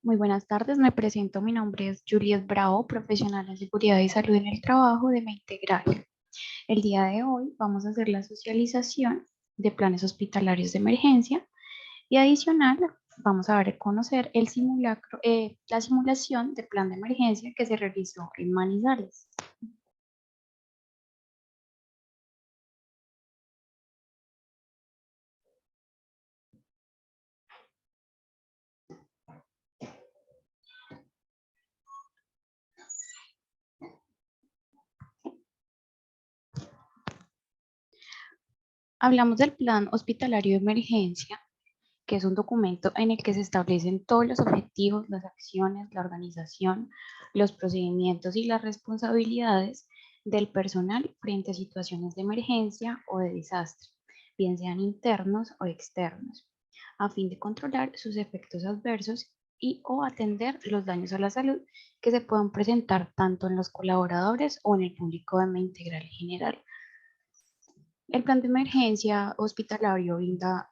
Muy buenas tardes, me presento. Mi nombre es Juliet Bravo, profesional en seguridad y salud en el trabajo de Integral. El día de hoy vamos a hacer la socialización de planes hospitalarios de emergencia y adicional vamos a ver y conocer el simulacro, la simulación de plan de emergencia que se realizó en Manizales. Hablamos del plan hospitalario de emergencia, que es un documento en el que se establecen todos los objetivos, las acciones, la organización, los procedimientos y las responsabilidades del personal frente a situaciones de emergencia o de desastre, bien sean internos o externos, a fin de controlar sus efectos adversos y o atender los daños a la salud que se puedan presentar tanto en los colaboradores o en el público de Integral en general. El plan de emergencia hospitalario brinda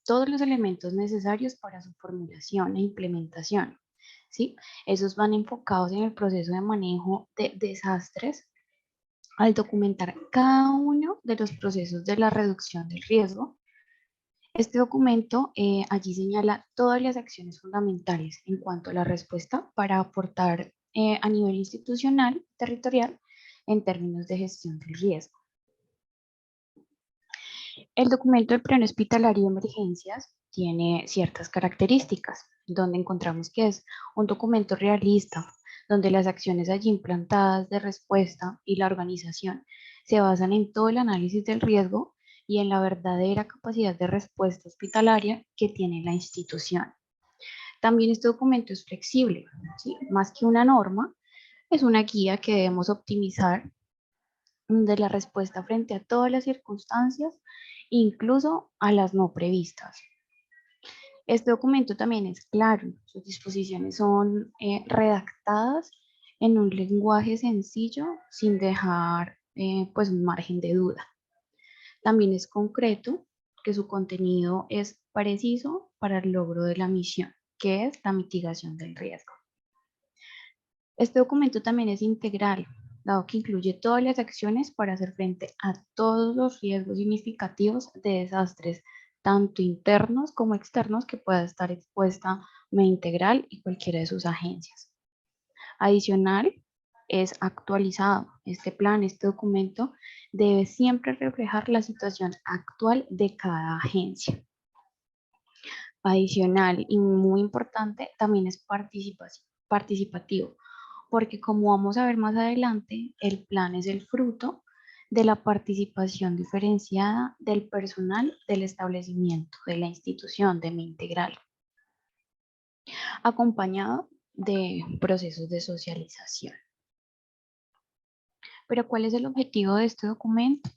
todos los elementos necesarios para su formulación e implementación, ¿sí? Esos van enfocados en el proceso de manejo de desastres al documentar cada uno de los procesos de la reducción del riesgo. Este documento allí señala todas las acciones fundamentales en cuanto a la respuesta para aportar a nivel institucional, territorial, en términos de gestión del riesgo. El documento del plan hospitalario de emergencias tiene ciertas características, donde encontramos que es un documento realista, donde las acciones allí implantadas de respuesta y la organización se basan en todo el análisis del riesgo y en la verdadera capacidad de respuesta hospitalaria que tiene la institución. También este documento es flexible, ¿sí? Más que una norma, es una guía que debemos optimizar de la respuesta frente a todas las circunstancias, incluso a las no previstas. Este documento también es claro, sus disposiciones son redactadas en un lenguaje sencillo sin dejar pues un margen de duda. También es concreto, que su contenido es preciso para el logro de la misión, que es la mitigación del riesgo. Este documento también es integral, dado que incluye todas las acciones para hacer frente a todos los riesgos significativos de desastres, tanto internos como externos, que pueda estar expuesta Integral y cualquiera de sus agencias. Adicional, es actualizado. Este plan, este documento, debe siempre reflejar la situación actual de cada agencia. Adicional y muy importante, también es participativo, porque como vamos a ver más adelante, el plan es el fruto de la participación diferenciada del personal del establecimiento, de la institución de Integral, acompañado de procesos de socialización. Pero ¿cuál es el objetivo de este documento?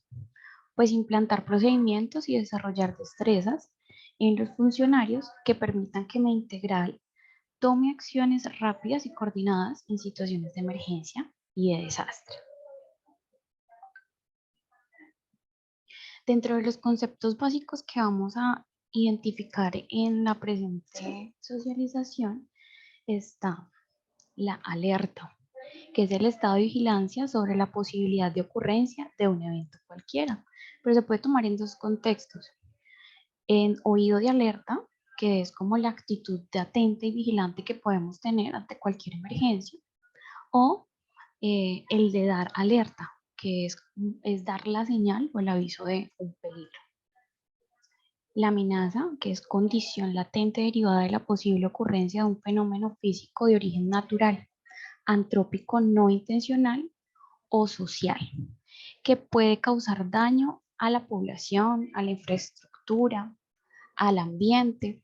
Pues implantar procedimientos y desarrollar destrezas en los funcionarios que permitan que Integral tome acciones rápidas y coordinadas en situaciones de emergencia y de desastre. Dentro de los conceptos básicos que vamos a identificar en la presente socialización está la alerta, que es el estado de vigilancia sobre la posibilidad de ocurrencia de un evento cualquiera, pero se puede tomar en dos contextos. En oído de alerta, que es como la actitud de atenta y vigilante que podemos tener ante cualquier emergencia, o el de dar alerta, que es dar la señal o el aviso de un peligro. La amenaza, que es condición latente derivada de la posible ocurrencia de un fenómeno físico de origen natural, antrópico no intencional o social, que puede causar daño a la población, a la infraestructura, al ambiente.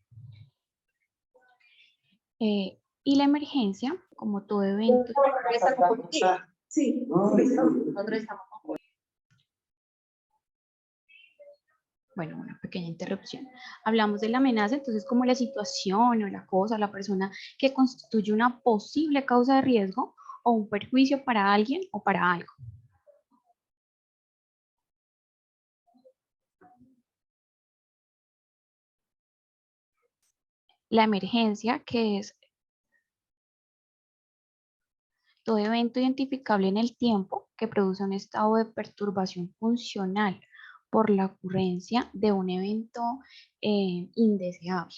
Y la emergencia, como todo evento. Sí, nosotros estamos. Bueno, una pequeña interrupción. Hablamos de la amenaza, entonces como la situación o la cosa, la persona que constituye una posible causa de riesgo o un perjuicio para alguien o para algo. La emergencia, que es todo evento identificable en el tiempo que produce un estado de perturbación funcional por la ocurrencia de un evento indeseable.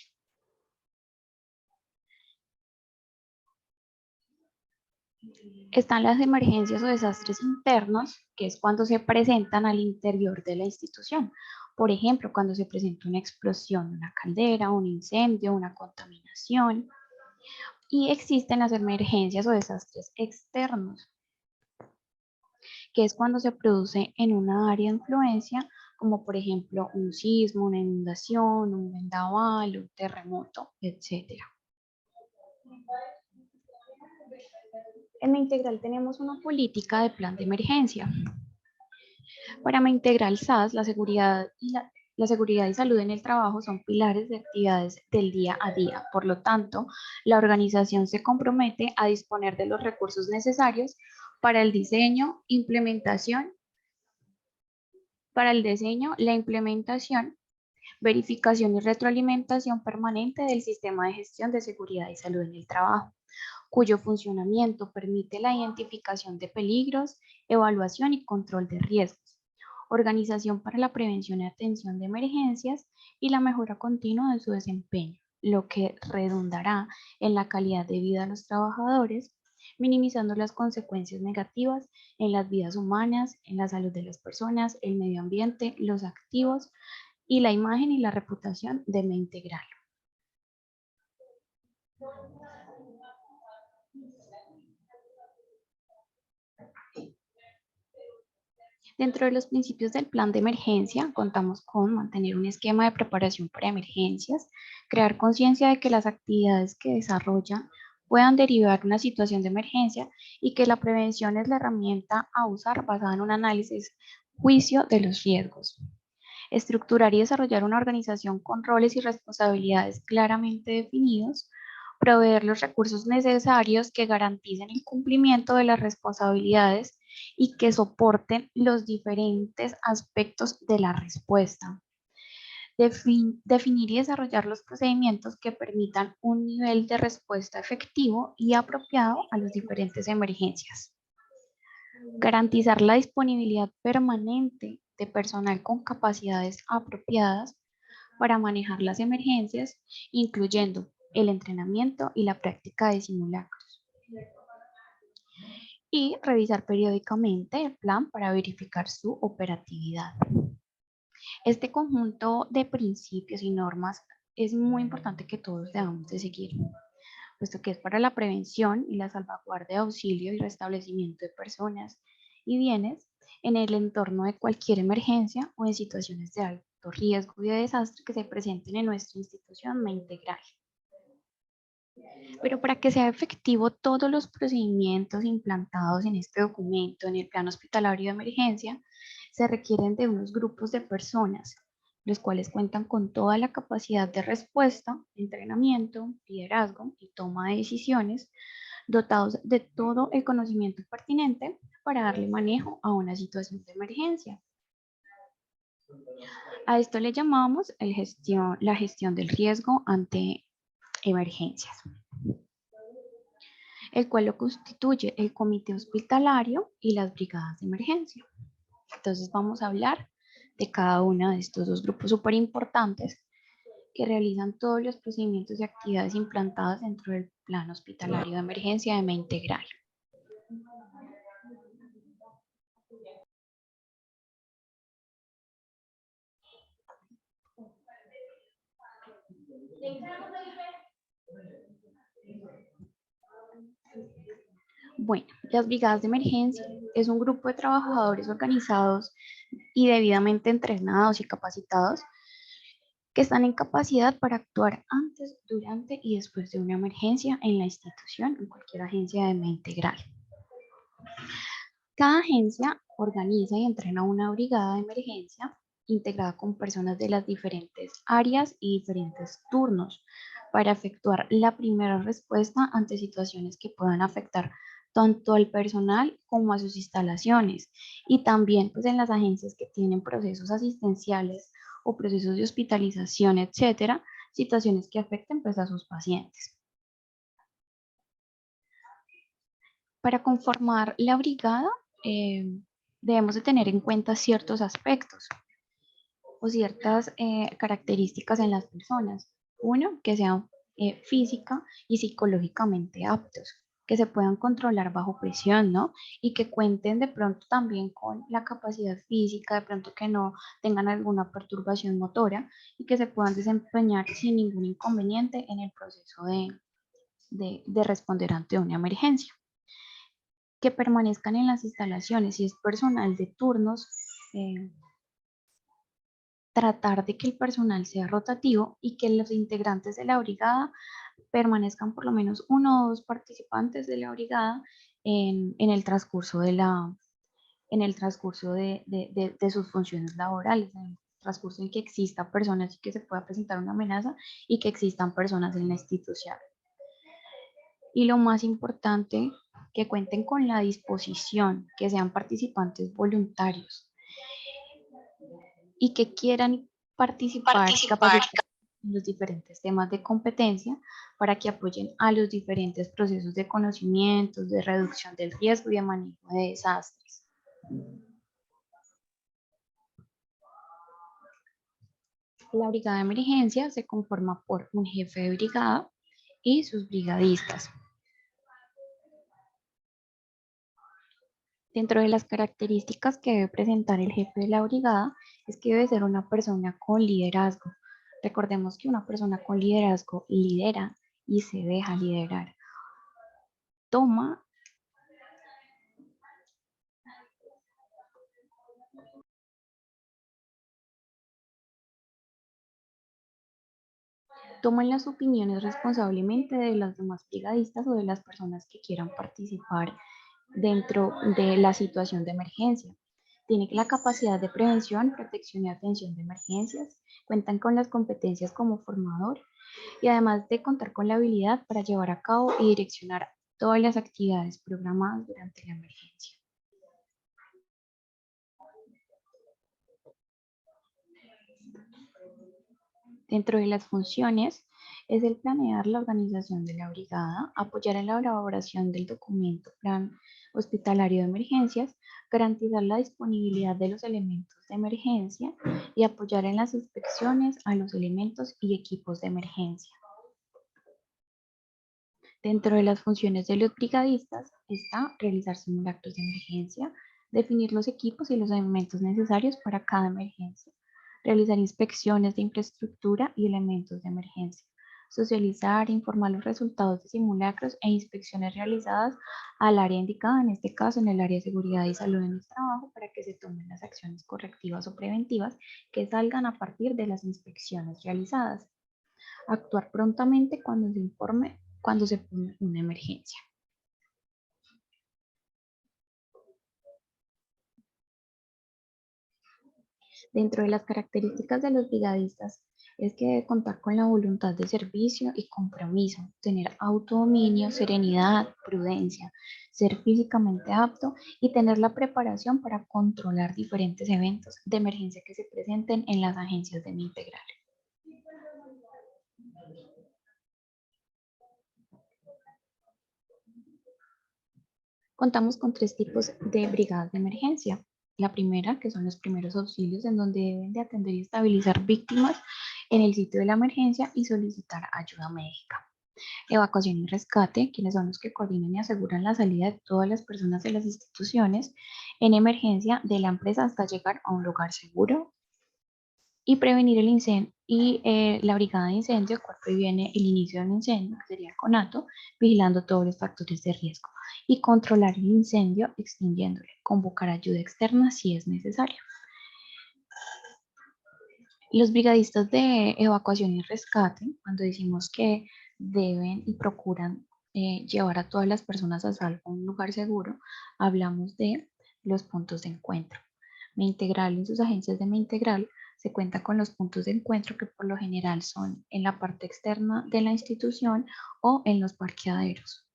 Están las emergencias o desastres internos, que es cuando se presentan al interior de la institución. Por ejemplo, cuando se presenta una explosión, una caldera, un incendio, una contaminación. Y existen las emergencias o desastres externos, que es cuando se produce en una área de influencia, como por ejemplo un sismo, una inundación, un vendaval, un terremoto, etc. En la integral tenemos una política de plan de emergencia. Para la integral SAS, la seguridad y salud en el trabajo son pilares de actividades del día a día. Por lo tanto, la organización se compromete a disponer de los recursos necesarios para el diseño, la implementación, verificación y retroalimentación permanente del sistema de gestión de seguridad y salud en el trabajo, cuyo funcionamiento permite la identificación de peligros, evaluación y control de riesgos, organización para la prevención y atención de emergencias y la mejora continua de su desempeño, lo que redundará en la calidad de vida de los trabajadores, minimizando las consecuencias negativas en las vidas humanas, en la salud de las personas, el medio ambiente, los activos y la imagen y la reputación de Mente Integral. Dentro de los principios del plan de emergencia, contamos con mantener un esquema de preparación para emergencias, crear conciencia de que las actividades que desarrollan puedan derivar una situación de emergencia y que la prevención es la herramienta a usar basada en un análisis juicio de los riesgos. Estructurar y desarrollar una organización con roles y responsabilidades claramente definidos, proveer los recursos necesarios que garanticen el cumplimiento de las responsabilidades y que soporten los diferentes aspectos de la respuesta. Definir y desarrollar los procedimientos que permitan un nivel de respuesta efectivo y apropiado a las diferentes emergencias. Garantizar la disponibilidad permanente de personal con capacidades apropiadas para manejar las emergencias, incluyendo el entrenamiento y la práctica de simulacros. Y revisar periódicamente el plan para verificar su operatividad. Este conjunto de principios y normas es muy importante que todos debamos de seguir, puesto que es para la prevención y la salvaguarda de auxilio y restablecimiento de personas y bienes en el entorno de cualquier emergencia o en situaciones de alto riesgo y de desastre que se presenten en nuestra institución integral. Pero para que sea efectivo todos los procedimientos implantados en este documento, en el plan hospitalario de emergencia, se requieren de unos grupos de personas, los cuales cuentan con toda la capacidad de respuesta, entrenamiento, liderazgo y toma de decisiones, dotados de todo el conocimiento pertinente para darle manejo a una situación de emergencia. A esto le llamamos la gestión del riesgo ante emergencias, el cual lo constituye el comité hospitalario y las brigadas de emergencia. Entonces vamos a hablar de cada uno de estos dos grupos súper importantes que realizan todos los procedimientos y actividades implantadas dentro del plan hospitalario de emergencia de MEI Integral. Bueno, las brigadas de emergencia es un grupo de trabajadores organizados y debidamente entrenados y capacitados que están en capacidad para actuar antes, durante y después de una emergencia en la institución, en cualquier agencia de MEI Integral. Cada agencia organiza y entrena una brigada de emergencia integrada con personas de las diferentes áreas y diferentes turnos para efectuar la primera respuesta ante situaciones que puedan afectar tanto al personal como a sus instalaciones y también pues en las agencias que tienen procesos asistenciales o procesos de hospitalización, etcétera, situaciones que afecten pues a sus pacientes. Para conformar la brigada, debemos de tener en cuenta ciertos aspectos o ciertas características en las personas. Uno, que sean física y psicológicamente aptos, que se puedan controlar bajo presión, ¿no? Y que cuenten de pronto también con la capacidad física, de pronto que no tengan alguna perturbación motora y que se puedan desempeñar sin ningún inconveniente en el proceso de responder ante una emergencia. Que permanezcan en las instalaciones, si es personal de turnos, eh, tratar de que el personal sea rotativo y que los integrantes de la brigada permanezcan por lo menos uno o dos participantes de la brigada en el transcurso de sus funciones laborales, en el transcurso en que exista personas y que se pueda presentar una amenaza y que existan personas en la institución. Y lo más importante, que cuenten con la disposición, que sean participantes voluntarios y que quieran participar y capacitar en los diferentes temas de competencia para que apoyen a los diferentes procesos de conocimientos, de reducción del riesgo y de manejo de desastres. La brigada de emergencia se conforma por un jefe de brigada y sus brigadistas. Dentro de las características que debe presentar el jefe de la brigada es que debe ser una persona con liderazgo. Recordemos que una persona con liderazgo lidera y se deja liderar. Toma las opiniones responsablemente de los demás brigadistas o de las personas que quieran participar dentro de la situación de emergencia. Tiene la capacidad de prevención, protección y atención de emergencias. Cuentan con las competencias como formador y además de contar con la habilidad para llevar a cabo y direccionar todas las actividades programadas durante la emergencia. Dentro de las funciones es el planear la organización de la brigada, apoyar en la elaboración del documento plan hospitalario de emergencias, garantizar la disponibilidad de los elementos de emergencia y apoyar en las inspecciones a los elementos y equipos de emergencia. Dentro de las funciones de los brigadistas está realizar simulacros de emergencia, definir los equipos y los elementos necesarios para cada emergencia, realizar inspecciones de infraestructura y elementos de emergencia, socializar e informar los resultados de simulacros e inspecciones realizadas al área indicada, en este caso en el área de seguridad y salud en el trabajo, para que se tomen las acciones correctivas o preventivas que salgan a partir de las inspecciones realizadas. Actuar prontamente cuando se pone una emergencia. Dentro de las características de los brigadistas es que debe contar con la voluntad de servicio y compromiso, tener autodominio, serenidad, prudencia, ser físicamente apto y tener la preparación para controlar diferentes eventos de emergencia que se presenten en las agencias de integral. Contamos con 3 tipos de brigadas de emergencia. La primera, que son los primeros auxilios, en donde deben de atender y estabilizar víctimas en el sitio de la emergencia y solicitar ayuda médica. Evacuación y rescate, quienes son los que coordinan y aseguran la salida de todas las personas de las instituciones en emergencia de la empresa hasta llegar a un lugar seguro. Y prevenir el incendio y la brigada de incendio, cual previene el inicio de un incendio, que sería el CONATO, vigilando todos los factores de riesgo y controlar el incendio extinguiéndole, convocar ayuda externa si es necesario. Los brigadistas de evacuación y rescate, cuando decimos que deben y procuran llevar a todas las personas a salvo a un lugar seguro, hablamos de los puntos de encuentro. Integral en sus agencias de Integral se cuenta con los puntos de encuentro que por lo general son en la parte externa de la institución o en los parqueaderos.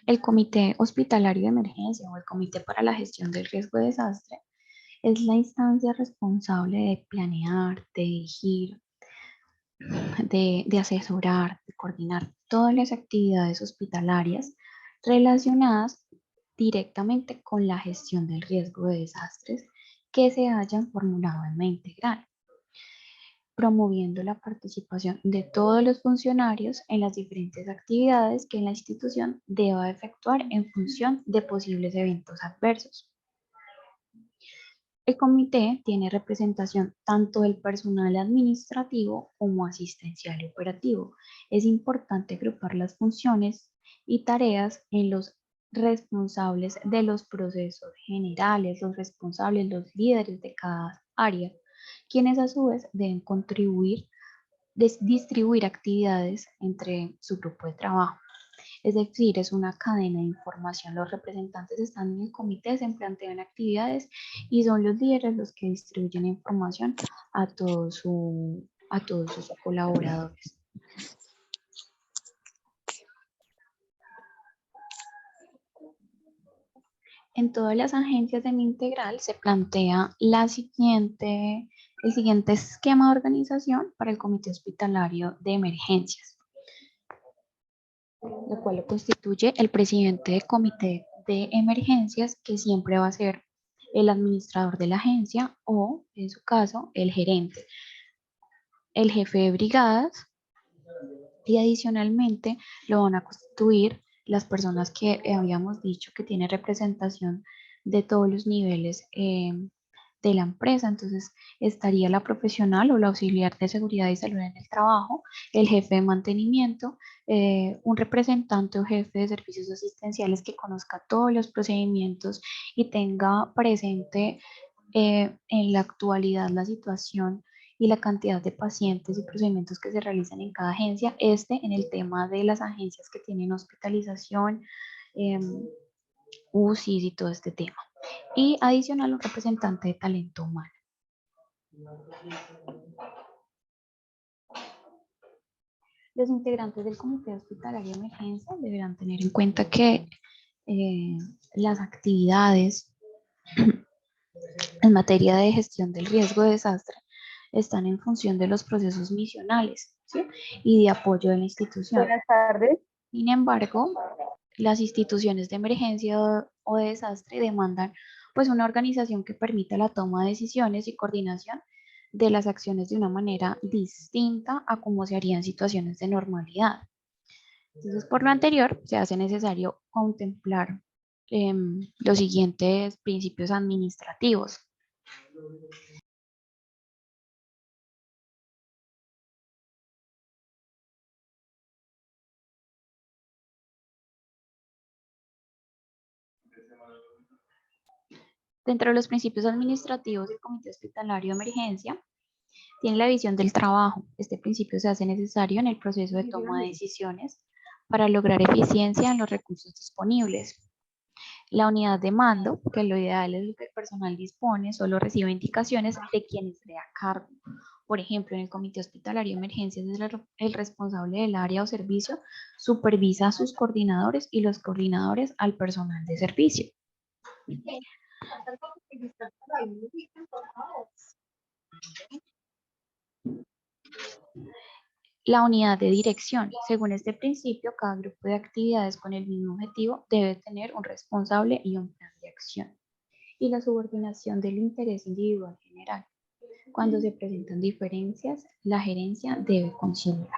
El Comité Hospitalario de Emergencia o el Comité para la Gestión del Riesgo de Desastre es la instancia responsable de planear, de dirigir, de asesorar, de coordinar todas las actividades hospitalarias relacionadas directamente con la gestión del riesgo de desastres que se hayan formulado en la integral, promoviendo la participación de todos los funcionarios en las diferentes actividades que la institución deba efectuar en función de posibles eventos adversos. El comité tiene representación tanto del personal administrativo como asistencial y operativo. Es importante agrupar las funciones y tareas en los responsables de los procesos generales, los responsables, los líderes de cada área, quienes a su vez deben contribuir, distribuir actividades entre su grupo de trabajo. Es decir, es una cadena de información. Los representantes están en el comité, se plantean actividades y son los líderes los que distribuyen información a todos sus colaboradores. En todas las agencias de mi integral se plantea el siguiente esquema de organización para el comité hospitalario de emergencias, lo cual lo constituye el presidente del comité de emergencias, que siempre va a ser el administrador de la agencia o, en su caso, el gerente, el jefe de brigadas, y adicionalmente lo van a constituir las personas que habíamos dicho que tienen representación de todos los niveles de la empresa. Entonces estaría la profesional o la auxiliar de seguridad y salud en el trabajo, el jefe de mantenimiento, un representante o jefe de servicios asistenciales que conozca todos los procedimientos y tenga presente en la actualidad la situación y la cantidad de pacientes y procedimientos que se realizan en cada agencia. En el tema de las agencias que tienen hospitalización, UCIs y todo este tema. Y adicional, un representante de talento humano. Los integrantes del Comité Hospitalario de Emergencia deberán tener en cuenta que las actividades en materia de gestión del riesgo de desastre están en función de los procesos misionales, ¿sí? Y de apoyo de la institución. Buenas tardes. Sin embargo, las instituciones de emergencia o de desastre demandan pues una organización que permita la toma de decisiones y coordinación de las acciones de una manera distinta a como se haría en situaciones de normalidad. Entonces, por lo anterior, se hace necesario contemplar los siguientes principios administrativos. Dentro de los principios administrativos del Comité Hospitalario de Emergencia, tiene la visión del trabajo. Este principio se hace necesario en el proceso de toma de decisiones para lograr eficiencia en los recursos disponibles. La unidad de mando, que lo ideal es lo que el personal dispone, solo recibe indicaciones de quien esté a cargo. Por ejemplo, en el Comité Hospitalario de Emergencias, el responsable del área o servicio supervisa a sus coordinadores y los coordinadores al personal de servicio. La unidad de dirección. Según este principio, cada grupo de actividades con el mismo objetivo debe tener un responsable y un plan de acción. Y la subordinación del interés individual general. Cuando se presentan diferencias, la gerencia debe conciliar.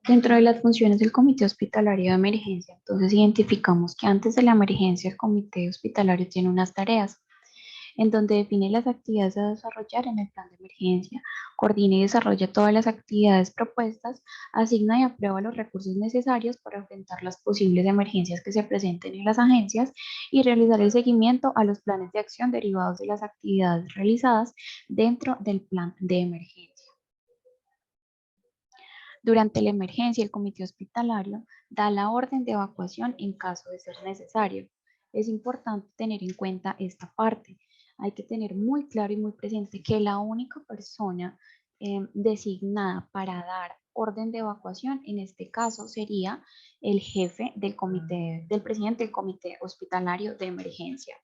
Dentro de las funciones del Comité Hospitalario de Emergencia, entonces identificamos que antes de la emergencia el Comité Hospitalario tiene unas tareas en donde define las actividades a desarrollar en el plan de emergencia, coordina y desarrolla todas las actividades propuestas, asigna y aprueba los recursos necesarios para enfrentar las posibles emergencias que se presenten en las agencias y realizar el seguimiento a los planes de acción derivados de las actividades realizadas dentro del plan de emergencia. Durante la emergencia, el comité hospitalario da la orden de evacuación en caso de ser necesario. Es importante tener en cuenta esta parte. Hay que tener muy claro y muy presente que la única persona designada para dar orden de evacuación, en este caso sería el jefe del comité, del presidente del comité hospitalario de emergencia.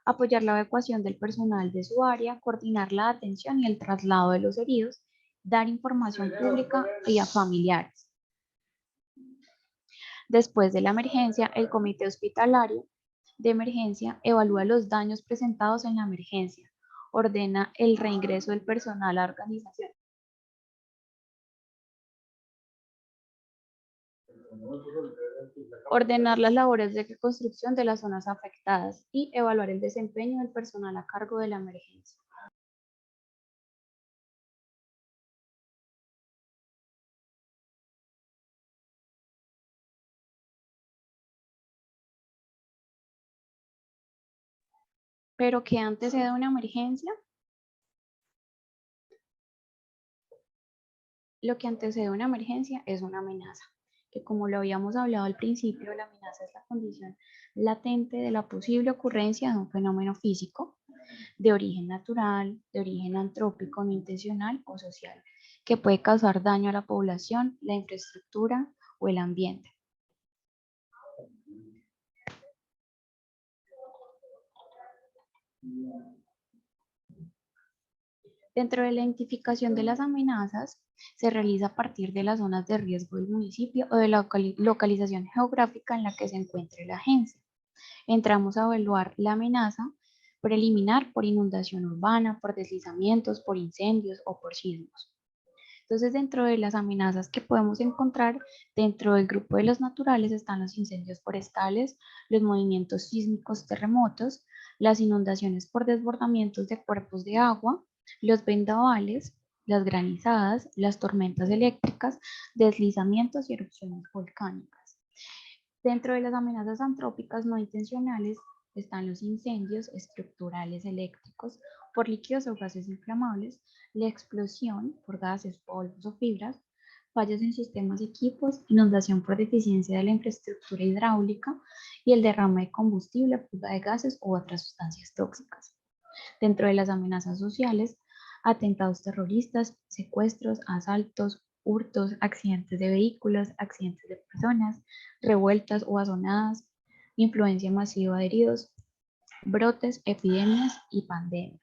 Apoyar la evacuación del personal de su área, coordinar la atención y el traslado de los heridos, dar información pública y a familiares. Después de la emergencia, el comité hospitalario de emergencia evalúa los daños presentados en la emergencia, ordena el reingreso del personal a la organización. Ordenar las labores de reconstrucción de las zonas afectadas y evaluar el desempeño del personal a cargo de la emergencia. ¿Pero qué antecede una emergencia? Lo que antecede una emergencia es una amenaza, que como lo habíamos hablado al principio, la amenaza es la condición latente de la posible ocurrencia de un fenómeno físico de origen natural, de origen antrópico, no intencional o social, que puede causar daño a la población, la infraestructura o el ambiente. Dentro de la identificación de las amenazas, se realiza a partir de las zonas de riesgo del municipio o de la localización geográfica en la que se encuentre la agencia. Entramos a evaluar la amenaza preliminar por inundación urbana, por deslizamientos, por incendios o por sismos. Entonces, dentro de las amenazas que podemos encontrar dentro del grupo de los naturales están los incendios forestales, los movimientos sísmicos, terremotos, las inundaciones por desbordamientos de cuerpos de agua, los vendavales, las granizadas, las tormentas eléctricas, deslizamientos y erupciones volcánicas. Dentro de las amenazas antrópicas no intencionales están los incendios estructurales eléctricos por líquidos o gases inflamables, la explosión por gases, polvos o fibras, fallos en sistemas y equipos, inundación por deficiencia de la infraestructura hidráulica y el derrame de combustible, fuga de gases u otras sustancias tóxicas. Dentro de las amenazas sociales, atentados terroristas, secuestros, asaltos, hurtos, accidentes de vehículos, accidentes de personas, revueltas o azonadas, influencia masiva de heridos, brotes, epidemias y pandemias.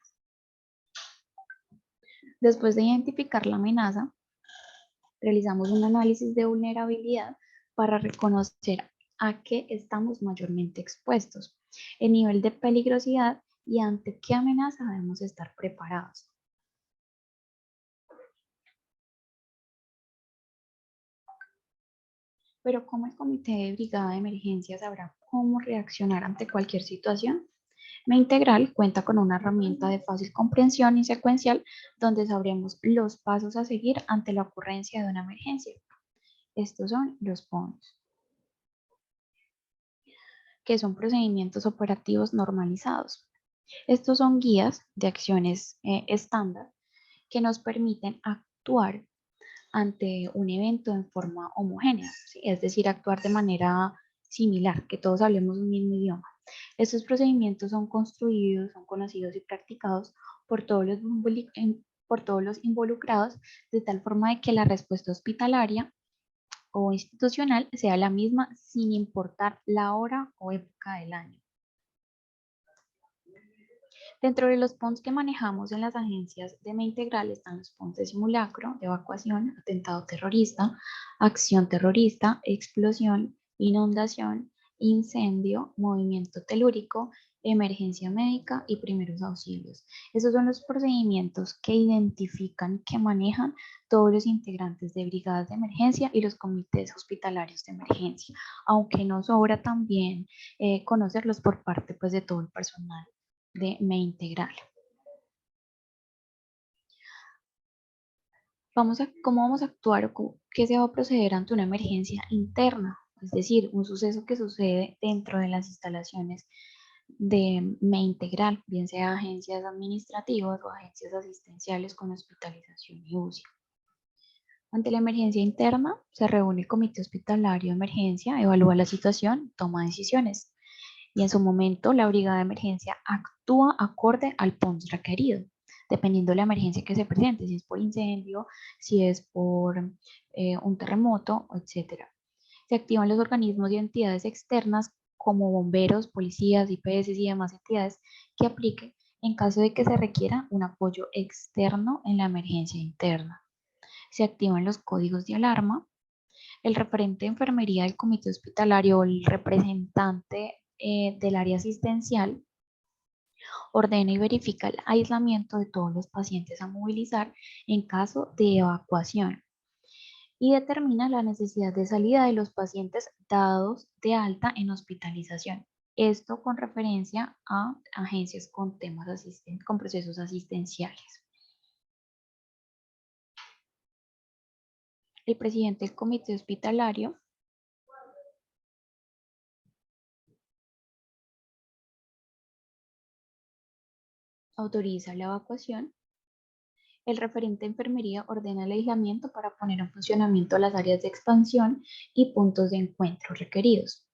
Después de identificar la amenaza, realizamos un análisis de vulnerabilidad para reconocer a qué estamos mayormente expuestos, el nivel de peligrosidad y ante qué amenaza debemos estar preparados. Pero ¿cómo el comité de brigada de emergencia sabrá cómo reaccionar ante cualquier situación? Integral cuenta con una herramienta de fácil comprensión y secuencial donde sabremos los pasos a seguir ante la ocurrencia de una emergencia. Estos son los PONs, que son procedimientos operativos normalizados. Estos son guías de acciones estándar que nos permiten actuar ante un evento en forma homogénea, ¿sí? Es decir, actuar de manera similar, que todos hablemos un mismo idioma. Estos procedimientos son construidos, son conocidos y practicados por por todos los involucrados, de tal forma de que la respuesta hospitalaria o institucional sea la misma sin importar la hora o época del año. Dentro de los PONs que manejamos en las agencias de ME Integral están los PONs de simulacro, de evacuación, atentado terrorista, acción terrorista, explosión, inundación, incendio, movimiento telúrico, emergencia médica y primeros auxilios. Esos son los procedimientos que identifican, que manejan todos los integrantes de brigadas de emergencia y los comités hospitalarios de emergencia, aunque nos sobra también conocerlos por parte pues, de todo el personal de ME Integral. ¿Cómo vamos a actuar o qué se va a proceder ante una emergencia interna? Es decir, un suceso que sucede dentro de las instalaciones de ME Integral, bien sea agencias administrativas o agencias asistenciales con hospitalización y UCI. Ante la emergencia interna, se reúne el comité hospitalario de emergencia, evalúa la situación, toma decisiones y en su momento la brigada de emergencia actúa acorde al PONS requerido. dependiendo de la emergencia que se presente, si es por incendio, si es por un terremoto, etc. Se activan los organismos y entidades externas como bomberos, policías, IPS y demás entidades que apliquen en caso de que se requiera un apoyo externo en la emergencia interna. Se activan los códigos de alarma. El referente de enfermería del comité hospitalario o el representante del área asistencial ordena y verifica el aislamiento de todos los pacientes a movilizar en caso de evacuación y determina la necesidad de salida de los pacientes dados de alta en hospitalización. Esto con referencia a agencias con con procesos asistenciales. El presidente del comité hospitalario autoriza la evacuación. El referente de enfermería ordena el aislamiento para poner en funcionamiento las áreas de expansión y puntos de encuentro requeridos.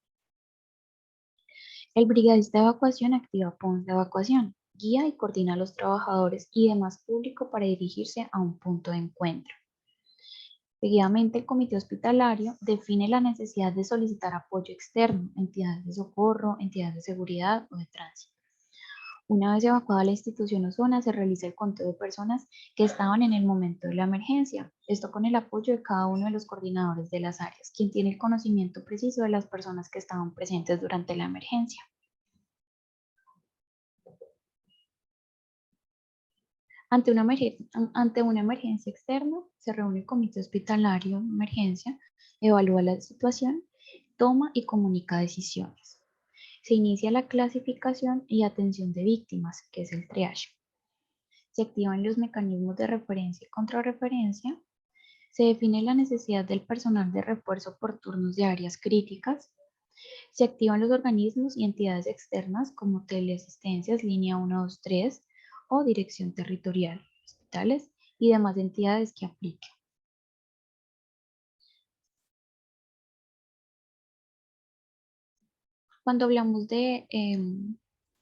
El brigadista de evacuación activa puntos de evacuación, guía y coordina a los trabajadores y demás público para dirigirse a un punto de encuentro. Seguidamente, el comité hospitalario define la necesidad de solicitar apoyo externo, entidades de socorro, entidades de seguridad o de tránsito. Una vez evacuada la institución o zona, se realiza el conteo de personas que estaban en el momento de la emergencia. Esto con el apoyo de cada uno de los coordinadores de las áreas, quien tiene el conocimiento preciso de las personas que estaban presentes durante la emergencia. Ante una emergencia externa, se reúne el comité hospitalario de emergencia, evalúa la situación, toma y comunica decisiones. Se inicia la clasificación y atención de víctimas, que es el triage. Se activan los mecanismos de referencia y contrarreferencia. Se define la necesidad del personal de refuerzo por turnos de áreas críticas. Se activan los organismos y entidades externas como teleasistencias, línea 123 o dirección territorial, hospitales y demás entidades que apliquen. Cuando hablamos de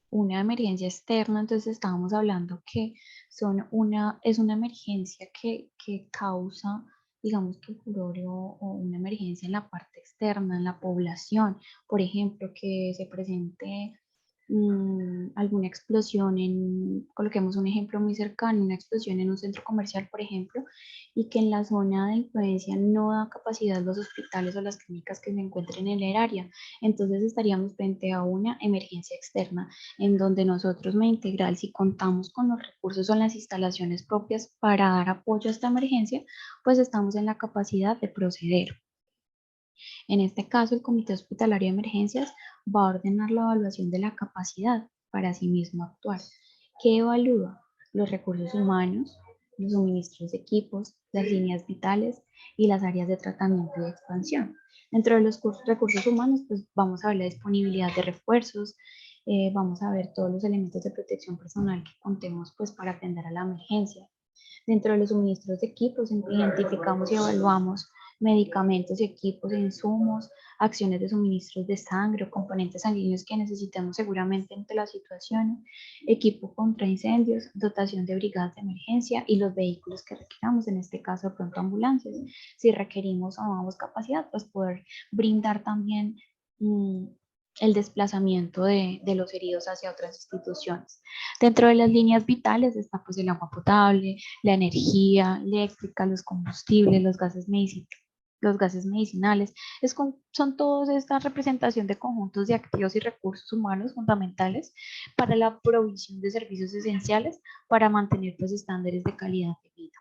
una emergencia externa, entonces estábamos hablando que es una emergencia que causa, digamos que furor o una emergencia en la parte externa, en la población. Por ejemplo, que se presente alguna explosión coloquemos un ejemplo muy cercano, una explosión en un centro comercial, por ejemplo, y que en la zona de influencia no da capacidad los hospitales o las clínicas que se encuentren en el área. Entonces estaríamos frente a una emergencia externa en donde nosotros, Medintegral, si contamos con los recursos o las instalaciones propias para dar apoyo a esta emergencia, pues estamos en la capacidad de proceder. En este caso, el Comité Hospitalario de Emergencias va a ordenar la evaluación de la capacidad para sí mismo actuar. ¿Qué evalúa? Los recursos humanos, los suministros de equipos, las líneas vitales y las áreas de tratamiento y de expansión. Dentro de los recursos humanos, pues vamos a ver la disponibilidad de refuerzos, vamos a ver todos los elementos de protección personal que contemos pues para atender a la emergencia. Dentro de los suministros de equipos, identificamos y evaluamos medicamentos, equipos e insumos, acciones de suministros de sangre o componentes sanguíneos que necesitemos seguramente ante la situación, equipo contra incendios, dotación de brigadas de emergencia y los vehículos que requiramos, en este caso de pronto ambulancias. Si requerimos o no damos capacidad, pues poder brindar también el desplazamiento de los heridos hacia otras instituciones. Dentro de las líneas vitales está pues el agua potable, la energía eléctrica, los combustibles, los gases medicinales. Son todas esta representación de conjuntos de activos y recursos humanos fundamentales para la provisión de servicios esenciales para mantener pues estándares de calidad de vida.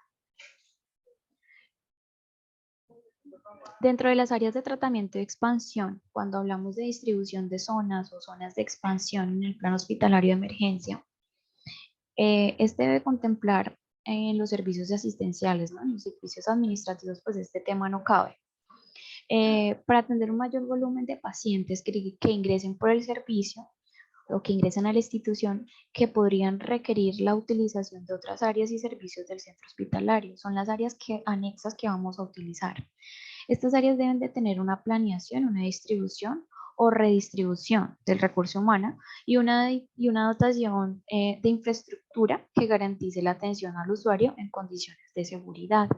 Dentro de las áreas de tratamiento y expansión, cuando hablamos de distribución de zonas o zonas de expansión en el plan hospitalario de emergencia, este debe contemplar los servicios asistenciales, ¿no? En los servicios administrativos, pues este tema no cabe. Para atender un mayor volumen de pacientes que ingresen por el servicio o que ingresen a la institución que podrían requerir la utilización de otras áreas y servicios del centro hospitalario. Son las áreas anexas que vamos a utilizar. Estas áreas deben de tener una planeación, una distribución o redistribución del recurso humano y una dotación de infraestructura que garantice la atención al usuario en condiciones de seguridad.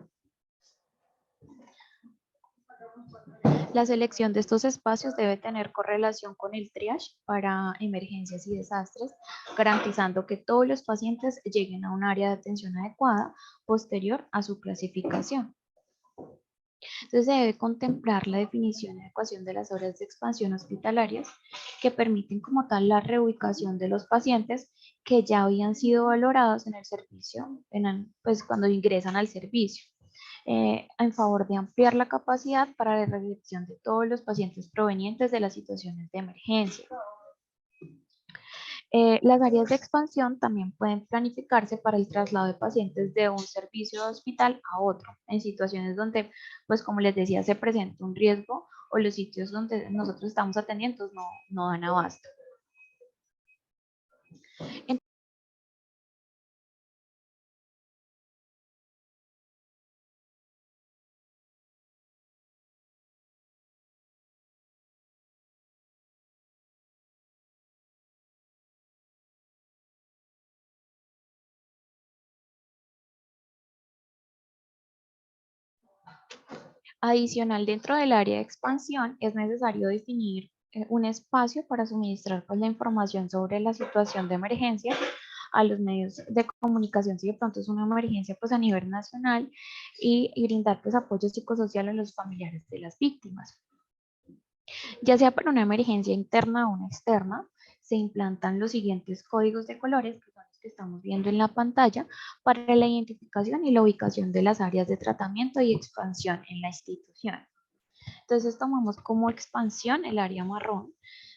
La selección de estos espacios debe tener correlación con el triage para emergencias y desastres, garantizando que todos los pacientes lleguen a un área de atención adecuada posterior a su clasificación. Entonces se debe contemplar la definición y adecuación de las horas de expansión hospitalarias que permiten como tal la reubicación de los pacientes que ya habían sido valorados en el servicio, pues cuando ingresan al servicio, en favor de ampliar la capacidad para la recepción de todos los pacientes provenientes de las situaciones de emergencia. Las áreas de expansión también pueden planificarse para el traslado de pacientes de un servicio de hospital a otro, en situaciones donde, pues como les decía, se presenta un riesgo o los sitios donde nosotros estamos atendiendo no dan abasto. Adicional, dentro del área de expansión es necesario definir un espacio para suministrar pues, la información sobre la situación de emergencia a los medios de comunicación si de pronto es una emergencia pues a nivel nacional y brindar pues apoyo psicosocial a los familiares de las víctimas. Ya sea para una emergencia interna o una externa, se implantan los siguientes códigos de colores, que son los que estamos viendo en la pantalla, para la identificación y la ubicación de las áreas de tratamiento y expansión en la institución. Entonces tomamos como expansión el área marrón,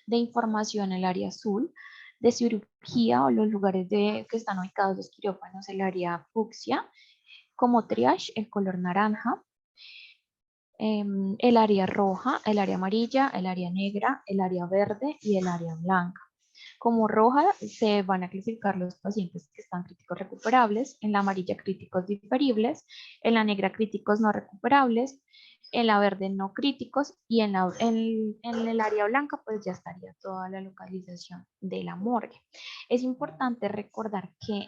de información el área azul, de cirugía o los lugares que están ubicados los quirófanos el área fucsia, como triage el color naranja, el área roja, el área amarilla, el área negra, el área verde y el área blanca. Como roja se van a clasificar los pacientes que están críticos recuperables, en la amarilla críticos diferibles, en la negra críticos no recuperables, en la verde no críticos y en el área blanca pues ya estaría toda la localización de la morgue. Es importante recordar que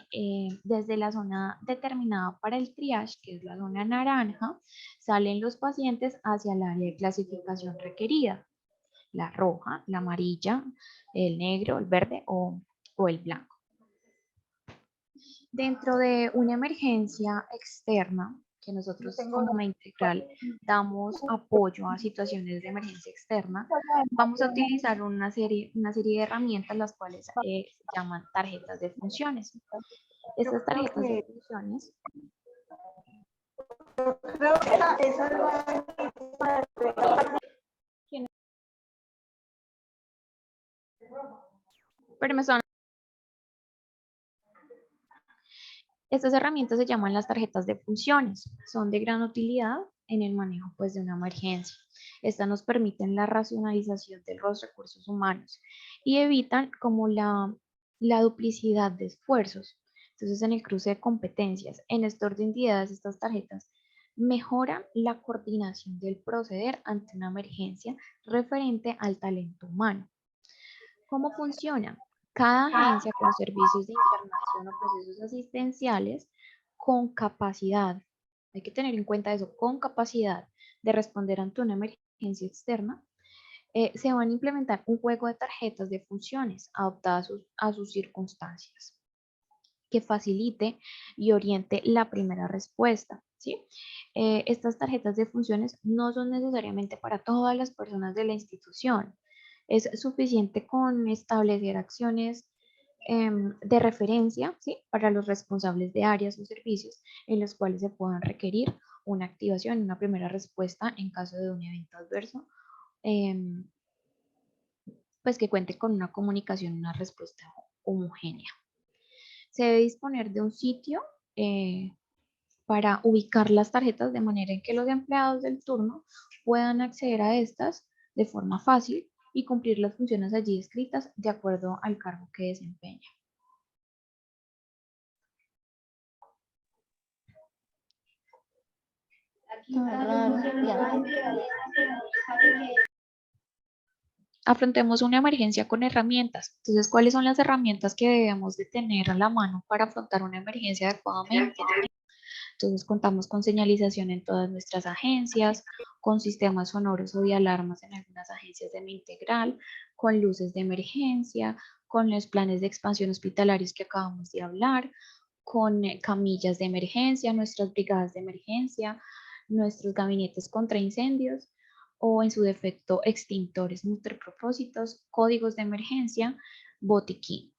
desde la zona determinada para el triage, que es la zona naranja, salen los pacientes hacia el área de clasificación requerida, la roja, la amarilla, el negro, el verde o el blanco. Dentro de una emergencia externa, que nosotros como Integral damos apoyo a situaciones de emergencia externa, vamos a utilizar una serie de herramientas las cuales se llaman tarjetas de funciones. Estas tarjetas de funciones pero me son Estas herramientas se llaman las tarjetas de funciones. Son de gran utilidad en el manejo pues, de una emergencia. Estas nos permiten la racionalización de los recursos humanos y evitan como la duplicidad de esfuerzos. Entonces, en el cruce de competencias, en este orden de ideas, estas tarjetas mejoran la coordinación del proceder ante una emergencia referente al talento humano. ¿Cómo funciona? Cada agencia con servicios de internación o procesos asistenciales con capacidad, hay que tener en cuenta eso, con capacidad de responder ante una emergencia externa, se van a implementar un juego de tarjetas de funciones adaptadas a sus circunstancias que facilite y oriente la primera respuesta. ¿Sí? Estas tarjetas de funciones no son necesariamente para todas las personas de la institución. Es suficiente con establecer acciones de referencia, ¿sí? Para los responsables de áreas o servicios en los cuales se puedan requerir una activación, una primera respuesta en caso de un evento adverso, em, pues que cuente con una comunicación, una respuesta homogénea. Se debe disponer de un sitio para ubicar las tarjetas de manera en que los empleados del turno puedan acceder a estas de forma fácil y cumplir las funciones allí escritas de acuerdo al cargo que desempeña. Afrontemos una emergencia con herramientas. Entonces, ¿cuáles son las herramientas que debemos de tener a la mano para afrontar una emergencia adecuadamente? Entonces, contamos con señalización en todas nuestras agencias, con sistemas sonoros o de alarmas en algunas agencias de mi integral, con luces de emergencia, con los planes de expansión hospitalarios que acabamos de hablar, con camillas de emergencia, nuestras brigadas de emergencia, nuestros gabinetes contra incendios o en su defecto extintores multipropósitos, códigos de emergencia, botiquín.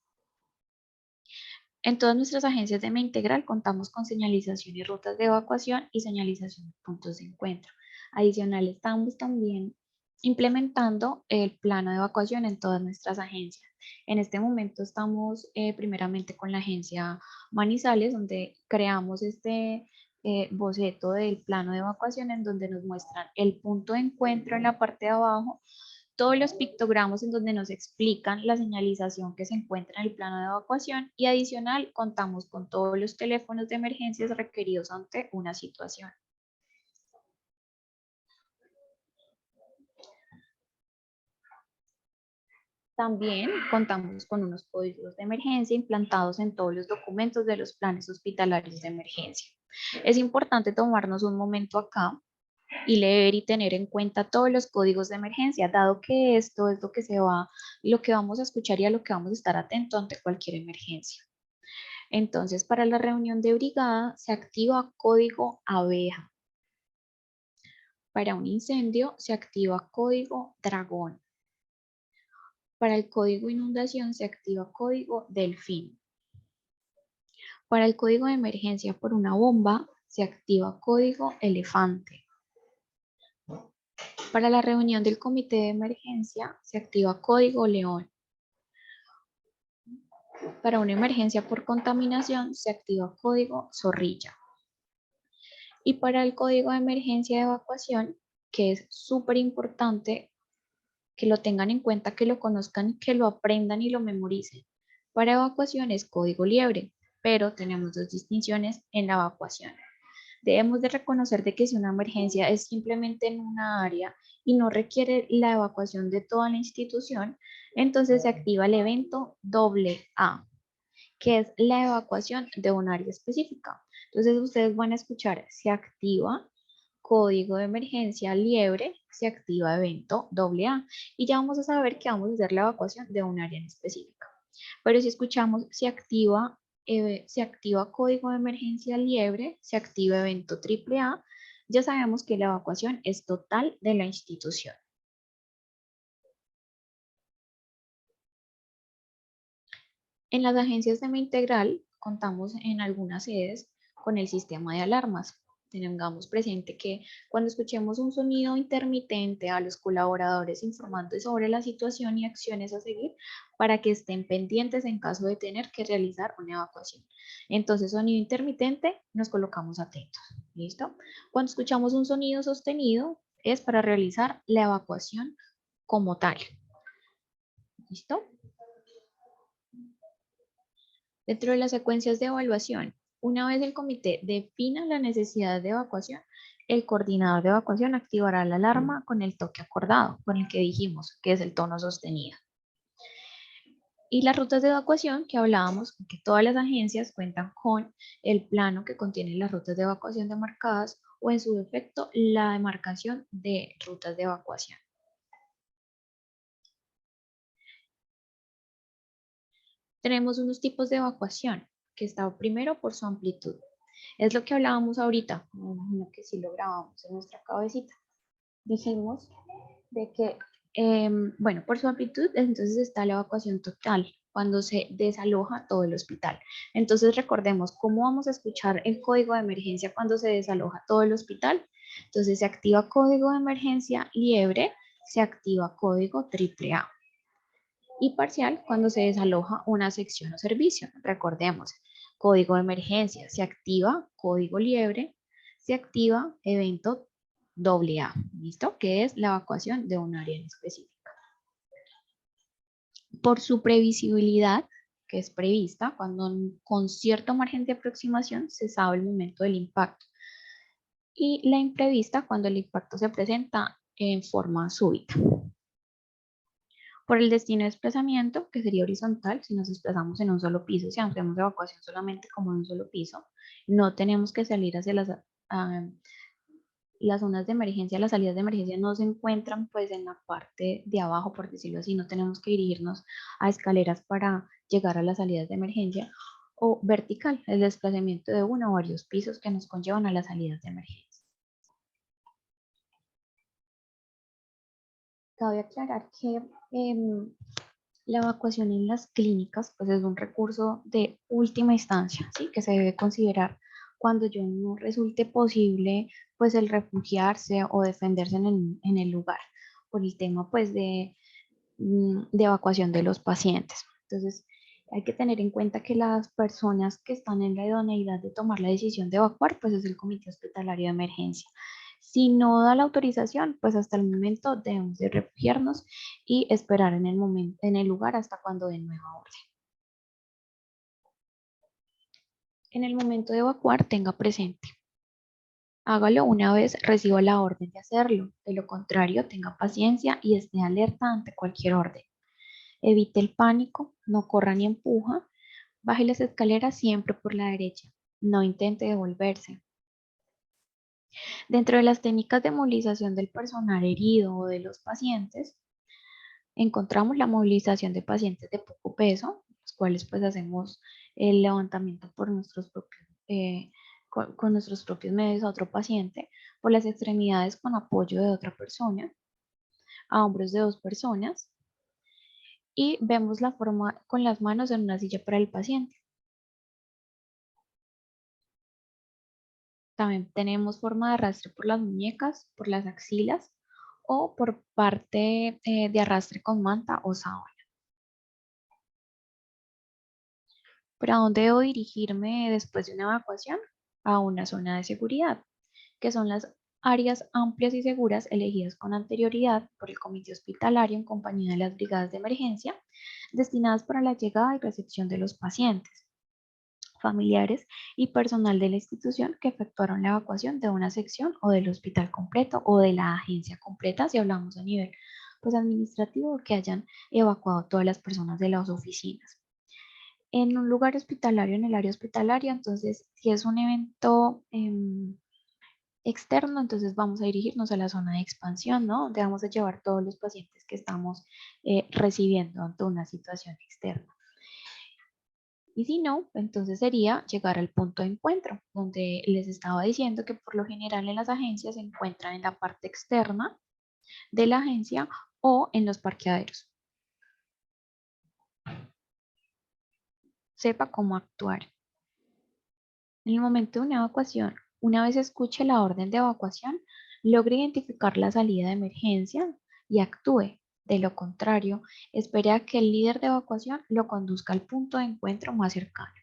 En todas nuestras agencias de MEA Integral contamos con señalización y rutas de evacuación y señalización de puntos de encuentro. Adicional, estamos también implementando el plano de evacuación en todas nuestras agencias. En este momento estamos primeramente con la agencia Manizales, donde creamos este boceto del plano de evacuación en donde nos muestran el punto de encuentro en la parte de abajo, todos los pictogramas en donde nos explican la señalización que se encuentra en el plano de evacuación y adicional contamos con todos los teléfonos de emergencias requeridos ante una situación. También contamos con unos códigos de emergencia implantados en todos los documentos de los planes hospitalarios de emergencia. Es importante tomarnos un momento acá y leer y tener en cuenta todos los códigos de emergencia, dado que esto es lo que vamos a escuchar y a lo que vamos a estar atentos ante cualquier emergencia. Entonces, para la reunión de brigada se activa código abeja. Para un incendio se activa código dragón. Para el código inundación se activa código delfín. Para el código de emergencia por una bomba se activa código elefante. Para la reunión del comité de emergencia se activa código león. Para una emergencia por contaminación se activa código zorrilla. Y para el código de emergencia de evacuación, que es súper importante que lo tengan en cuenta, que lo conozcan, que lo aprendan y lo memoricen. Para evacuación es código liebre, pero tenemos dos distinciones en la evacuación. Debemos de reconocer de que si una emergencia es simplemente en una área y no requiere la evacuación de toda la institución, entonces se activa el evento AA, que es la evacuación de un área específica. Entonces ustedes van a escuchar, se activa código de emergencia liebre, se activa evento AA y ya vamos a saber que vamos a hacer la evacuación de un área en específica. Pero si escuchamos, se activa código de emergencia liebre, se activa evento AAA, ya sabemos que la evacuación es total de la institución. En las agencias de MEA Integral contamos en algunas sedes con el sistema de alarmas. Tengamos presente que cuando escuchemos un sonido intermitente a los colaboradores informando sobre la situación y acciones a seguir para que estén pendientes en caso de tener que realizar una evacuación. Entonces, sonido intermitente, nos colocamos atentos. ¿Listo? Cuando escuchamos un sonido sostenido, es para realizar la evacuación como tal. ¿Listo? Dentro de las secuencias de evaluación, una vez el comité defina la necesidad de evacuación, el coordinador de evacuación activará la alarma con el toque acordado, con el que dijimos que es el tono sostenido. Y las rutas de evacuación que hablábamos, que todas las agencias cuentan con el plano que contiene las rutas de evacuación demarcadas o en su defecto la demarcación de rutas de evacuación. Tenemos unos tipos de evacuación, que está primero por su amplitud. Es lo que hablábamos ahorita, me imagino que sí lo grabamos en nuestra cabecita. Dijimos de que, bueno, por su amplitud, entonces está la evacuación total, cuando se desaloja todo el hospital. Entonces recordemos cómo vamos a escuchar el código de emergencia cuando se desaloja todo el hospital. Entonces se activa código de emergencia liebre, se activa código AAA. Y parcial cuando se desaloja una sección o servicio. Recordemos, código de emergencia, se activa código liebre, se activa evento AA, ¿listo? Que es la evacuación de un área en específica. Por su previsibilidad, que es prevista, cuando con cierto margen de aproximación se sabe el momento del impacto. Y la imprevista, cuando el impacto se presenta en forma súbita. Por el destino de desplazamiento, que sería horizontal, si nos desplazamos en un solo piso, si hacemos evacuación solamente como en un solo piso, no tenemos que salir hacia las zonas de emergencia, las salidas de emergencia no se encuentran pues en la parte de abajo, por decirlo así, no tenemos que dirigirnos a escaleras para llegar a las salidas de emergencia, o vertical, el desplazamiento de uno o varios pisos que nos conllevan a las salidas de emergencia. Cabe aclarar que la evacuación en las clínicas pues es un recurso de última instancia, ¿sí? Que se debe considerar cuando ya no resulte posible pues el refugiarse o defenderse en el lugar por el tema pues de evacuación de los pacientes. Entonces hay que tener en cuenta que las personas que están en la idoneidad de tomar la decisión de evacuar pues es el Comité Hospitalario de Emergencia. Si no da la autorización, pues hasta el momento debemos de refugiarnos y esperar en el momento, en el lugar hasta cuando den nueva orden. En el momento de evacuar, tenga presente. Hágalo una vez reciba la orden de hacerlo. De lo contrario, tenga paciencia y esté alerta ante cualquier orden. Evite el pánico, no corra ni empuja. Baje las escaleras siempre por la derecha. No intente devolverse. Dentro de las técnicas de movilización del personal herido o de los pacientes, encontramos la movilización de pacientes de poco peso, los cuales pues hacemos el levantamiento por nuestros propios, con nuestros propios medios a otro paciente, por las extremidades con apoyo de otra persona, a hombros de dos personas, y vemos la forma con las manos en una silla para el paciente. También tenemos forma de arrastre por las muñecas, por las axilas o por parte de arrastre con manta o sábana. ¿Pero a dónde debo dirigirme después de una evacuación? A una zona de seguridad, que son las áreas amplias y seguras elegidas con anterioridad por el comité hospitalario en compañía de las brigadas de emergencia, destinadas para la llegada y recepción de los pacientes, familiares y personal de la institución que efectuaron la evacuación de una sección o del hospital completo o de la agencia completa, si hablamos a nivel pues, administrativo, que hayan evacuado todas las personas de las oficinas. En un lugar hospitalario, en el área hospitalaria, entonces si es un evento externo, entonces vamos a dirigirnos a la zona de expansión, ¿no? Donde vamos a llevar todos los pacientes que estamos recibiendo ante una situación externa. Y si no, entonces sería llegar al punto de encuentro, donde les estaba diciendo que por lo general en las agencias se encuentran en la parte externa de la agencia o en los parqueaderos. Sepa cómo actuar. En el momento de una evacuación, una vez escuche la orden de evacuación, logre identificar la salida de emergencia y actúe. De lo contrario, espere a que el líder de evacuación lo conduzca al punto de encuentro más cercano.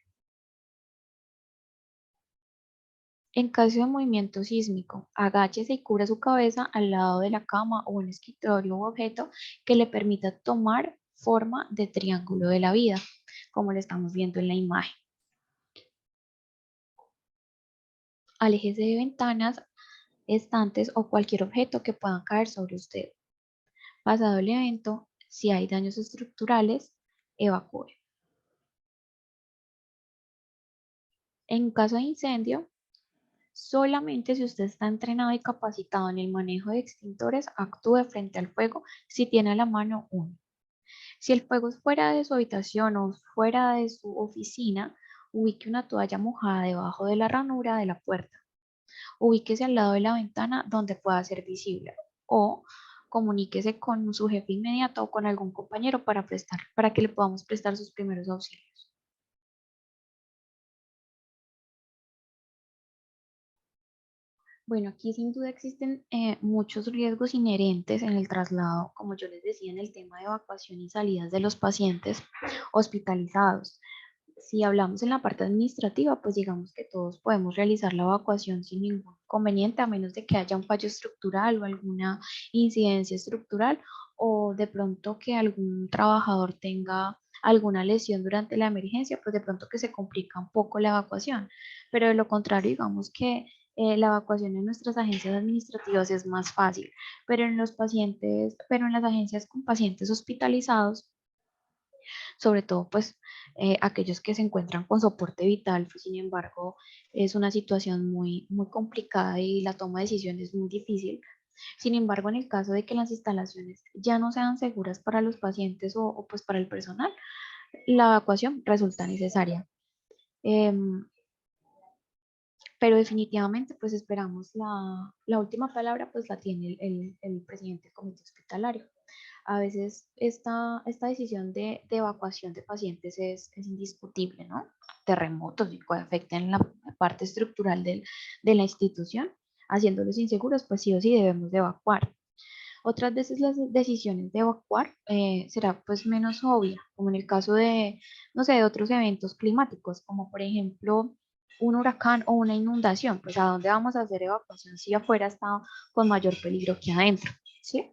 En caso de movimiento sísmico, agáchese y cubra su cabeza al lado de la cama o un escritorio u objeto que le permita tomar forma de triángulo de la vida, como lo estamos viendo en la imagen. Aléjese de ventanas, estantes o cualquier objeto que puedan caer sobre usted. Pasado el evento, si hay daños estructurales, evacúe. En caso de incendio, solamente si usted está entrenado y capacitado en el manejo de extintores, actúe frente al fuego si tiene a la mano uno. Si el fuego es fuera de su habitación o fuera de su oficina, ubique una toalla mojada debajo de la ranura de la puerta. Ubíquese al lado de la ventana donde pueda ser visible o comuníquese con su jefe inmediato o con algún compañero para que le podamos prestar sus primeros auxilios. Bueno, aquí sin duda existen muchos riesgos inherentes en el traslado, como yo les decía, en el tema de evacuación y salidas de los pacientes hospitalizados. Si hablamos en la parte administrativa, pues digamos que todos podemos realizar la evacuación sin ningún inconveniente, a menos de que haya un fallo estructural o alguna incidencia estructural, o de pronto que algún trabajador tenga alguna lesión durante la emergencia, pues de pronto que se complica un poco la evacuación. Pero de lo contrario, digamos que La evacuación en nuestras agencias administrativas es más fácil, pero en las agencias con pacientes hospitalizados, sobre todo pues aquellos que se encuentran con soporte vital, pues, sin embargo, es una situación muy complicada y la toma de decisiones es muy difícil. Sin embargo, en el caso de que las instalaciones ya no sean seguras para los pacientes pues para el personal, la evacuación resulta necesaria. Em, pero definitivamente pues esperamos la última palabra pues la tiene el presidente del comité hospitalario. A veces esta decisión de evacuación de pacientes es indiscutible, ¿no? Terremotos y que afecten la parte estructural de la institución, haciéndolos inseguros, pues sí o sí debemos de evacuar. Otras veces las decisiones de evacuar será pues menos obvia, como en el caso de, no sé, de otros eventos climáticos, como por ejemplo un huracán o una inundación, pues a dónde vamos a hacer evacuación si afuera está con mayor peligro que adentro, ¿sí?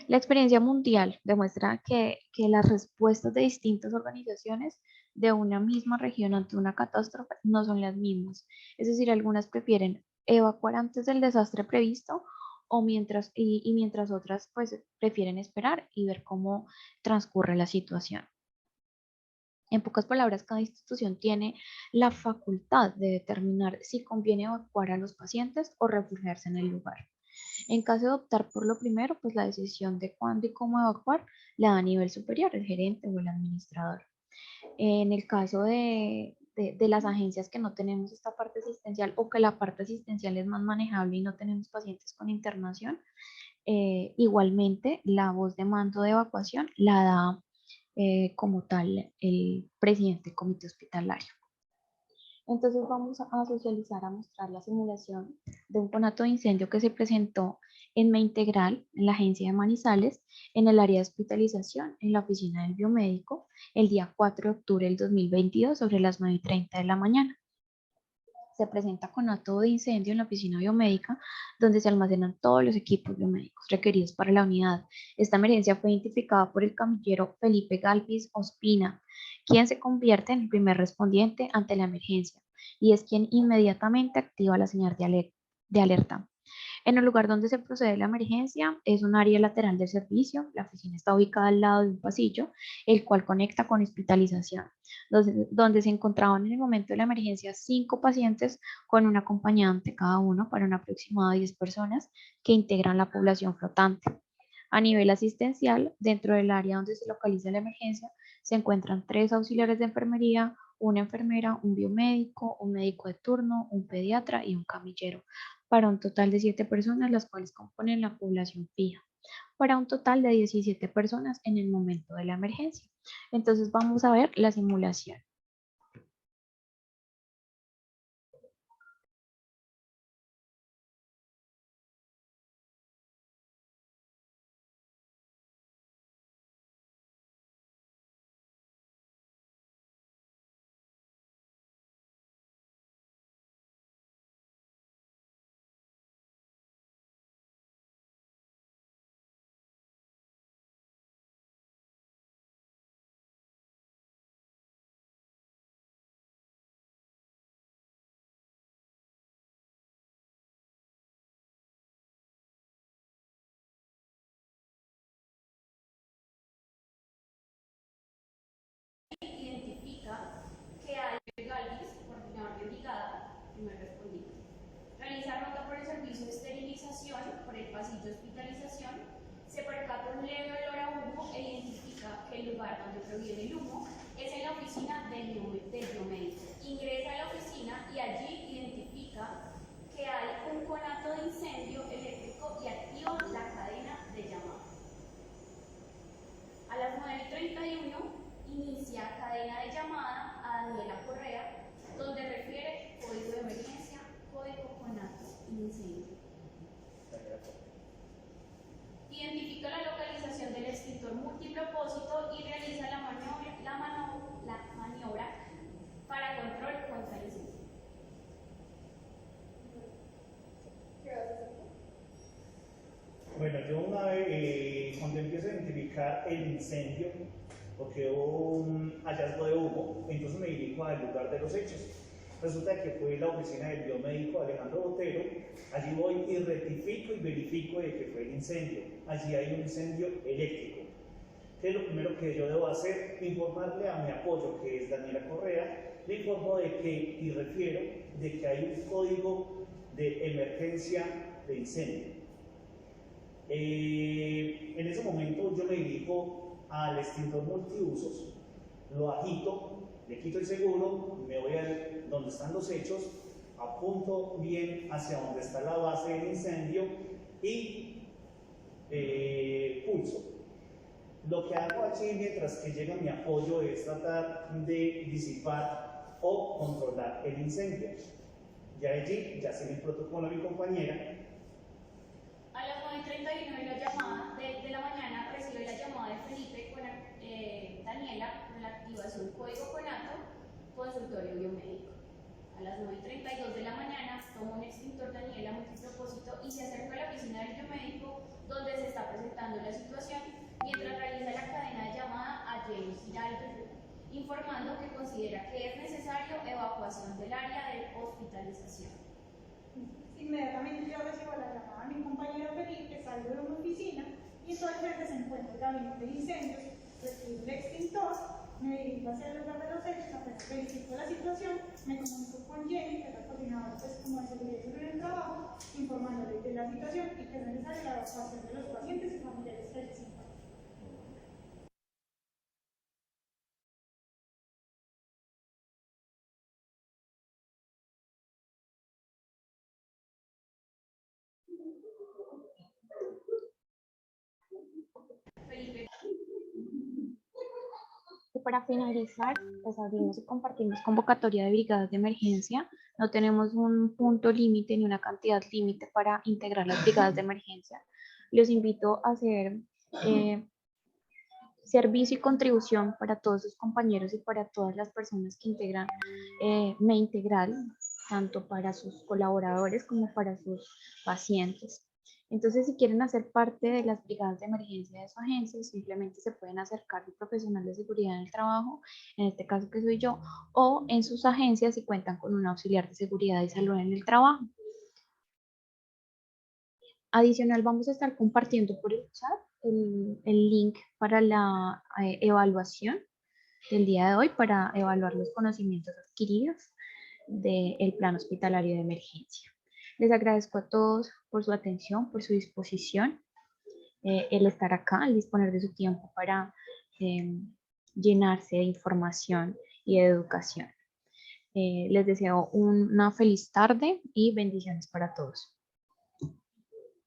La experiencia mundial demuestra que las respuestas de distintas organizaciones de una misma región ante una catástrofe no son las mismas. Es decir, algunas prefieren evacuar antes del desastre previsto y mientras otras pues prefieren esperar y ver cómo transcurre la situación. En pocas palabras, cada institución tiene la facultad de determinar si conviene evacuar a los pacientes o refugiarse en el lugar. En caso de optar por lo primero, pues la decisión de cuándo y cómo evacuar la da a nivel superior, el gerente o el administrador. En el caso de las agencias que no tenemos esta parte asistencial o que la parte asistencial es más manejable y no tenemos pacientes con internación, igualmente la voz de mando de evacuación la da como tal el presidente del comité hospitalario. Entonces vamos a socializar, a mostrar la simulación de un conato de incendio que se presentó en Integral, en la agencia de Manizales, en el área de hospitalización, en la oficina del biomédico, el día 4 de octubre del 2022 sobre las 9:30 de la mañana. Se presenta conato de incendio en la oficina biomédica, donde se almacenan todos los equipos biomédicos requeridos para la unidad. Esta emergencia fue identificada por el camillero Felipe Galvis Ospina, quien se convierte en el primer respondiente ante la emergencia y es quien inmediatamente activa la señal de alerta. En el lugar donde se procede a la emergencia es un área lateral del servicio. La oficina está ubicada al lado de un pasillo, el cual conecta con hospitalización, donde se encontraban en el momento de la emergencia 5 pacientes con un acompañante cada uno para un aproximado de 10 personas que integran la población flotante. A nivel asistencial, dentro del área donde se localiza la emergencia, se encuentran 3 auxiliares de enfermería, una enfermera, un biomédico, un médico de turno, un pediatra y un camillero, para un total de 7 personas, las cuales componen la población fija, para un total de 17 personas en el momento de la emergencia. Entonces vamos a ver la simulación. Identifica que hay Galvis, coordinador de brigada, primer respondiente. Realizar nota por el servicio de esterilización, por el pasillo de hospitalización, se percata un leve olor a humo e identifica que el lugar donde proviene el humo es en la oficina del biomédico. Ingresa a la oficina y allí identifica que hay un conato de incendio eléctrico y activa la cadena de llamada. A las 9:31 inicia cadena de llamada a Daniela Correa, donde refiere código de emergencia, código conato, incendio. Identifica la localización del extintor multipropósito y realiza la maniobra para control contra el incendio. Bueno, yo una vez, cuando empiezo a identificar el incendio, porque hubo un hallazgo de humo, entonces me dirijo al lugar de los hechos. Resulta que fue la oficina del biomédico Alejandro Botero. Allí voy y rectifico y verifico de que fue el incendio. Allí hay un incendio eléctrico. ¿Qué es lo primero que yo debo hacer? Informarle a mi apoyo, que es Daniela Correa. Le informo de que, y refiero, de que hay un código de emergencia de incendio. En ese momento yo me dirijo al extintor multiusos, lo agito, le quito el seguro, me voy a donde están los hechos, apunto bien hacia donde está la base del incendio y pulso. Lo que hago allí mientras que llega mi apoyo es tratar de disipar o controlar el incendio. Ya allí, ya sé mi protocolo a mi compañera. A las 9:31 de la mañana recibe la llamada de Felipe con Daniela con la activación código CONATO, consultorio biomédico. A las 9:32 de la mañana toma un extintor Daniela multipropósito y se acerca a la oficina del biomédico donde se está presentando la situación mientras realiza la cadena de llamada a James Giraldo, informando que considera que es necesario evacuación del área de hospitalización. Inmediatamente yo recibo la llamada de mi compañero Felipe, salgo de una oficina y entonces se encuentra el gabinete de incendios, recibo el extintor, me dirijo hacia el lugar de los hechos, apenas verifico la situación, me comunico con Jenny, que es la coordinadora como de seguridad y seguridad en el trabajo, informándole de la situación y que es necesaria la evacuación de los pacientes y familiares del extintor. Felipe. Y para finalizar, pues abrimos y compartimos convocatoria de brigadas de emergencia. No tenemos un punto límite ni una cantidad límite para integrar las brigadas de emergencia. Los invito a hacer servicio y contribución para todos sus compañeros y para todas las personas que integran Me Integral, tanto para sus colaboradores como para sus pacientes. Entonces, si quieren hacer parte de las brigadas de emergencia de su agencia, simplemente se pueden acercar al profesional de seguridad en el trabajo, en este caso que soy yo, o en sus agencias si cuentan con un auxiliar de seguridad y salud en el trabajo. Adicional, vamos a estar compartiendo por el chat el link para la evaluación del día de hoy para evaluar los conocimientos adquiridos del plan hospitalario de emergencia. Les agradezco a todos por su atención, por su disposición, el estar acá, el disponer de su tiempo para llenarse de información y de educación. Les deseo una feliz tarde y bendiciones para todos.